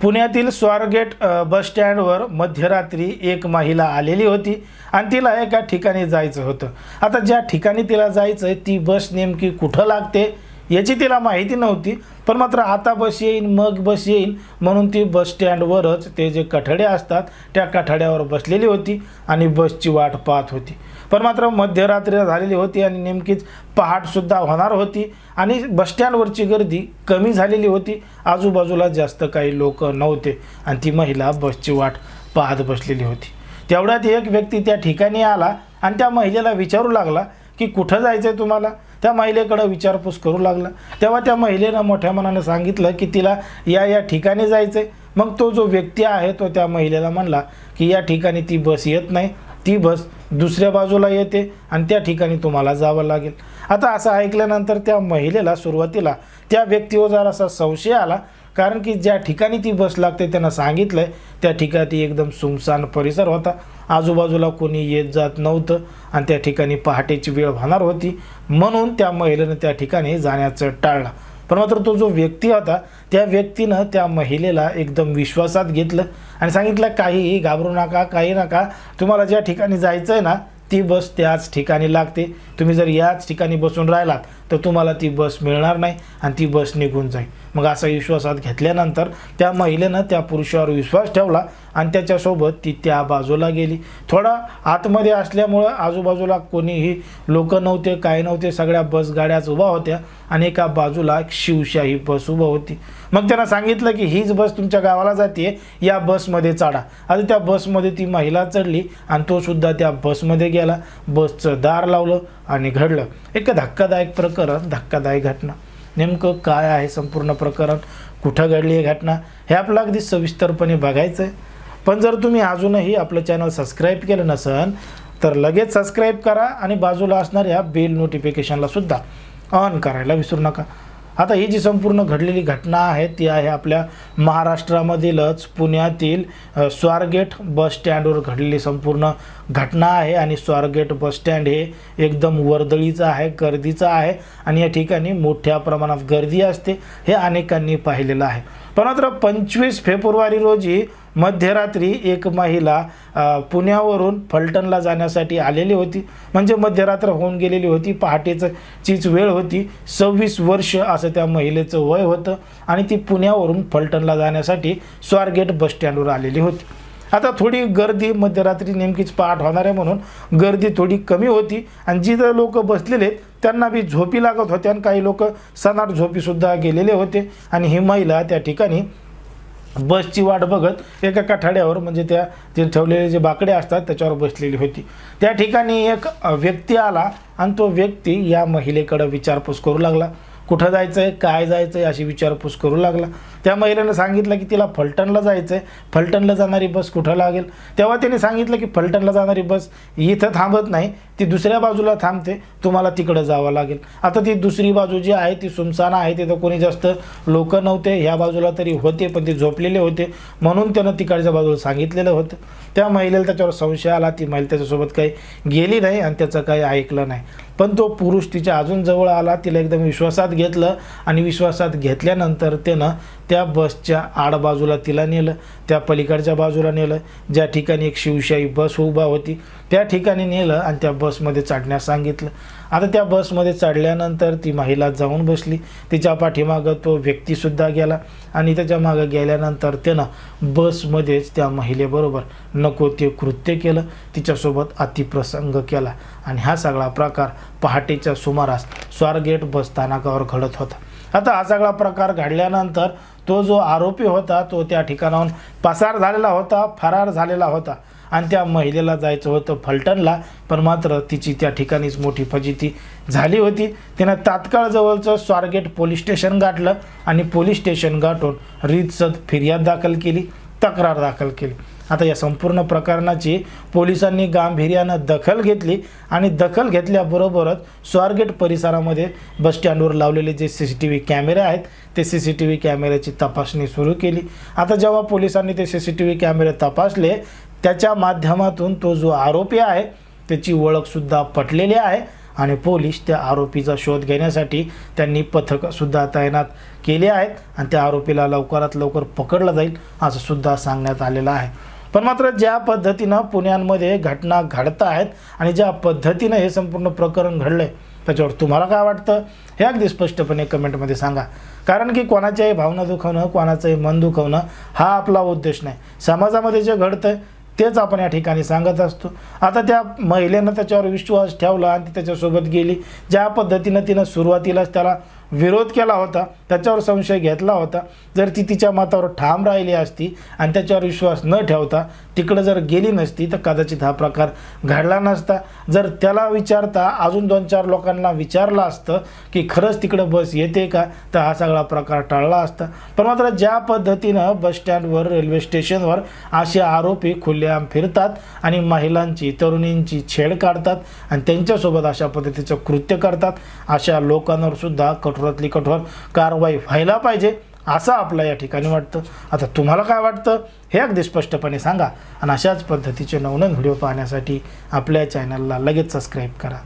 पुण्यातील स्वारगेट बस स्टँडवर मध्यरात्री एक महिला आलेली होती आणि तिला एका ठिकाणी जायचं होतं। आता ज्या ठिकाणी तिला जायचं आहे ती बस नेमकी कुठं लागते याची तिला माहिती नव्हती, पण मात्र आता बस येईल मग बस येईल म्हणून ती बस स्टँडवरच ते जे कठडे असतात त्या कठड्यावर बसलेली होती आणि बसची वाट पाहत होती। पण मात्र मध्यरात्री झालेली होती आणि नेमकीच पहाटसुद्धा होणार होती आणि बस स्टँडवरची गर्दी कमी झालेली होती, आजूबाजूला जास्त काही लोक नव्हते आणि ती महिला बसची वाट पाहत बसलेली होती। तेवढ्यात एक व्यक्ती त्या ठिकाणी आला आणि त्या महिलेला विचारू लागला की कुठं जायचं आहे तुम्हाला। त्या महिलेकडे विचारपूस करू लागला तेव्हा त्या महिलेनं मोठ्या मनाने सांगितलं की तिला या ठिकाणी जायचं आहे। मग तो जो व्यक्ती आहे तो त्या महिलेला म्हणला की या ठिकाणी ती बस येत नाही, ती बस दुसऱ्या बाजूला येते आणि त्या ठिकाणी तुम्हाला जावं लागेल। आता असं ऐकल्यानंतर त्या महिलेला सुरुवातीला त्या व्यक्तीवर जरासा संशय आला, कारण की ज्या ठिकाणी ती बस लागते त्यांना सांगितलंय त्या ठिकाणी एकदम सुमसान परिसर होता, आजूबाजूला कोणी येत जात नव्हतं आणि त्या ठिकाणी पहाटेची वेळ होणार होती, म्हणून त्या महिलेनं त्या ठिकाणी जाण्याचं टाळलं। पण मात्र तो जो व्यक्ती होता त्या व्यक्तीनं त्या महिलेला एकदम विश्वासात घेतलं आणि सांगितलं काहीही घाबरू नका, काही नका, तुम्हाला ज्या ठिकाणी जायचं आहे ना ती बस त्याच ठिकाणी लागते, तुम्ही जर याच ठिकाणी बसून राहिलात तर तुम्हाला ती बस मिळणार नाही आणि ती बस निघून जाईल। मग असा विश्वासात घेतल्यानंतर त्या महिलेनं त्या पुरुषावर विश्वास ठेवला आणि त्याच्यासोबत ती त्या बाजूला गेली। थोडा आतमध्ये असल्यामुळं आजूबाजूला कोणीही लोक नव्हते, काय नव्हते, सगळ्या बस गाड्याच उभा होत्या आणि एका बाजूला शिवशाही बस उभा होती। मग त्यांना सांगितलं की हीच बस तुमच्या गावाला जाते, या बसमध्ये चढा। आता त्या बसमध्ये ती महिला चढली आणि तो सुद्धा त्या बसमध्ये गेला, बसचं दार लावलं आणि घडलं एक धक्कादायक प्रकरण, धक्कादायक घटना। नेमकं काय आहे संपूर्ण प्रकरण, कुठं घडली आहे घटना हे आपलं अगदी सविस्तरपणे बघायचं आहे। पण जर तुम्ही अजूनही आपलं चॅनल सबस्क्राईब केलं नसेल तर लगेच सबस्क्राईब करा आणि बाजूला असणाऱ्या बेल नोटिफिकेशनला सुद्धा ऑन करायला विसरू नका। आता ही जी संपूर्ण घडलेली घटना आहे ती आहे आपल्या महाराष्ट्रामधीलच पुण्यातील स्वारगेट बस स्टँडवर घडलेली संपूर्ण घटना आहे आणि स्वारगेट बस स्टँड हे एकदम वर्दळीचं आहे, गर्दीचं आहे आणि या ठिकाणी मोठ्या प्रमाणात गर्दी असते हे अनेकांनी पाहिलेलं आहे। पण मात्र 25 फेब्रुवारी रोजी मध्यरात्री एक महिला पुण्यावरून फलटणला जाण्यासाठी आलेली होती, म्हणजे मध्यरात्र होऊन गेलेली होती, पहाटेचीच वेळ होती, 26 वर्ष असं त्या महिलेचं वय होतं आणि ती पुण्यावरून फलटणला जाण्यासाठी स्वारगेट बस स्टँडवर आलेली होती। आता थोडी गर्दी मध्यरात्री नेमकीच पहाट होणार आहे म्हणून गर्दी थोडी कमी होती आणि जिथं लोक बसलेले त्यांना बी झोपी लागत होत्या आणि काही लोक सनाट झोपीसुद्धा गेलेले होते आणि ही महिला त्या ठिकाणी बसची वाट बघत एका कठाड्यावर म्हणजे त्या जे ठेवलेले जे बाकडे असतात त्याच्यावर बसलेली होती। त्या ठिकाणी एक व्यक्ती आला आणि तो व्यक्ती या महिलेकडे विचारपूस करू लागला, कुठं जायचं आहे, काय जायचं आहे अशी विचारपूस करू लागला। त्या महिलेनं सांगितलं की तिला फलटणला जायचं आहे, फलटणला जाणारी बस कुठं लागेल। तेव्हा त्याने सांगितलं की फलटणला जाणारी बस इथं थांबत नाही, ती दुसऱ्या बाजूला थांबते, तुम्हाला तिकडं जावं लागेल। आता ती दुसरी बाजू जी आहे ती सुमसान आहे, तिथं कोणी जास्त लोक नव्हते, ह्या बाजूला तरी होते पण ते झोपलेले होते म्हणून त्यानं तिकडच्या बाजूला सांगितलेलं होतं। त्या महिलेला त्याच्यावर संशय आला, ती महिला त्याच्यासोबत काही गेली नाही आणि त्याचं काही ऐकलं नाही। पण तो पुरुष तिच्या अजून जवळ आला, तिला एकदम विश्वासात घेतलं आणि विश्वासात घेतल्यानंतर त्यानं त्या बसच्या आडबाजूला तिला नेलं, त्या पलीकडच्या बाजूला नेलं, ज्या ठिकाणी एक शिवशाही बस उभा होती त्या ठिकाणी नेलं आणि त्या बसमध्ये चढण्यास सांगितलं। आता त्या बसमध्ये चढल्यानंतर ती महिला जाऊन बसली, तिच्या पाठीमागं तो व्यक्तीसुद्धा गेला आणि त्याच्या मागं गेल्यानंतर त्यानं बसमध्येच त्या महिलेबरोबर नको ते कृत्य केलं, तिच्यासोबत अतिप्रसंग केला आणि हा सगळा प्रकार पहाटेच्या सुमारास स्वारगेट बस स्थानकावर घडत होता। आता हा सगळा प्रकार घडल्यानंतर तो जो आरोपी होता तो त्या ठिकाणाहून पसार झालेला होता, फरार झालेला होता आणि त्या महिलेला जायचं होतं फलटणला, पण मात्र तिची त्या ठिकाणीच मोठी फजिती झाली होती। तिनं तात्काळ जवळचं स्वारगेट पोलीस स्टेशन गाठलं आणि पोलीस स्टेशन गाठून रीतसर फिर्याद दाखल केली, तक्रार दाखल केली। आता या संपूर्ण प्रकरणाची पोलिसांनी गांभीर्यानं दखल घेतली आणि दखल घेतल्याबरोबरच स्वारगेट परिसरामध्ये बस स्टँडवर लावलेले जे CCTV कॅमेरे आहेत ते CCTV कॅमेऱ्याची तपासणी सुरू केली। आता जेव्हा पोलिसांनी ते CCTV कॅमेरे तपासले त्याच्या माध्यमातून तो जो आरोपी आहे त्याची ओळखसुद्धा पटलेली आहे आणि पोलीस त्या आरोपीचा शोध घेण्यासाठी त्यांनी पथकसुद्धा तैनात केले आहेत आणि त्या आरोपीला लवकरात लवकर पकडलं जाईल असं सुद्धा सांगण्यात आलेलं आहे। पण मात्र ज्या पद्धतीनं पुण्यामध्ये घटना घडत आहेत आणि ज्या पद्धतीनं हे संपूर्ण प्रकरण घडलंय त्याच्यावर तुम्हाला काय वाटतं हे अगदी स्पष्टपणे कमेंटमध्ये सांगा। कारण की कोणाच्याही भावना दुखवणं, कोणाचंही मन दुखवणं हा आपला उद्देश नाही। समाजामध्ये जे घडतंय तेच आपण या ठिकाणी सांगत असतो। आता त्या महिलेनं त्याच्यावर विश्वास ठेवला आणि ती त्याच्यासोबत गेली। ज्या पद्धतीनं तिनं सुरुवातीलाच त्याला विरोध केला होता, त्याच्यावर संशय घेतला होता, जर ती तिच्या मतावर ठाम राहिली असती आणि त्याच्यावर विश्वास न ठेवता तिकडे जर गेली नसती तर कदाचित हा प्रकार घडला नसता। जर त्याला विचारता अजून 2-4 लोकांना विचारलं असतं की खरंच तिकडे बस येते का, तर हा सगळा प्रकार टळला असता। पण मात्र ज्या पद्धतीनं बस स्टँडवर, रेल्वे स्टेशनवर असे आरोपी खुलेआम फिरतात आणि महिलांची, तरुणींची छेड काढतात आणि त्यांच्यासोबत अशा पद्धतीचं कृत्य करतात, अशा लोकांवर सुद्धा कठोरातली कठोर कारवाई व्हायला पाहिजे असं आपलं या ठिकाणी वाटतं। आता तुम्हाला काय वाटतं हे अगदी स्पष्टपणे सांगा आणि अशाच पद्धतीचे नवनवीन व्हिडिओ पाहण्यासाठी आपल्या चॅनलला लगेच सबस्क्राईब करा।